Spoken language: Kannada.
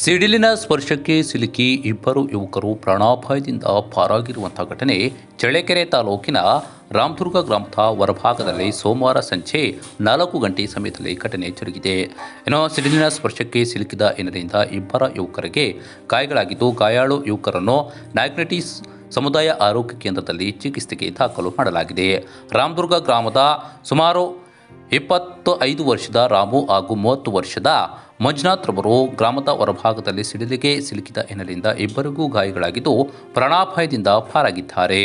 ಸಿಡಿಲಿನ ಸ್ಪರ್ಶಕ್ಕೆ ಸಿಲುಕಿ ಇಬ್ಬರು ಯುವಕರು ಪ್ರಾಣಾಪಾಯದಿಂದ ಪಾರಾಗಿರುವಂತಹ ಘಟನೆ ಚಳ್ಳಕೆರೆ ತಾಲೂಕಿನ ರಾಮದುರ್ಗ ಗ್ರಾಮದ ಹೊರಭಾಗದಲ್ಲಿ ಸೋಮವಾರ ಸಂಜೆ 4 ಗಂಟೆ ಸಮಯದಲ್ಲಿ ಘಟನೆ ಜರುಗಿದೆ. ಸಿಡಿಲಿನ ಸ್ಪರ್ಶಕ್ಕೆ ಸಿಲುಕಿದ ಹಿನ್ನೆಲೆಯಿಂದ ಇಬ್ಬರ ಯುವಕರಿಗೆ ಗಾಯಗಳಾಗಿದ್ದು, ಗಾಯಾಳು ಯುವಕರನ್ನು ನಾಯಕನಹಟ್ಟಿ ಸಮುದಾಯ ಆರೋಗ್ಯ ಕೇಂದ್ರದಲ್ಲಿ ಚಿಕಿತ್ಸೆಗೆ ದಾಖಲು ಮಾಡಲಾಗಿದೆ. ರಾಮದುರ್ಗ ಗ್ರಾಮದ ಸುಮಾರು 25 ವರ್ಷದ ರಾಮು ಹಾಗೂ 30 ವರ್ಷದ ಮಂಜುನಾಥ್ ರವರು ಗ್ರಾಮದ ಹೊರಭಾಗದಲ್ಲಿ ಸಿಡಿಲಿಗೆ ಸಿಲುಕಿದ ಹಿನ್ನೆಲೆಯಿಂದ ಇಬ್ಬರಿಗೂ ಗಾಯಗಳಾಗಿದ್ದು ಪ್ರಾಣಾಪಾಯದಿಂದ ಪಾರಾಗಿದ್ದಾರೆ.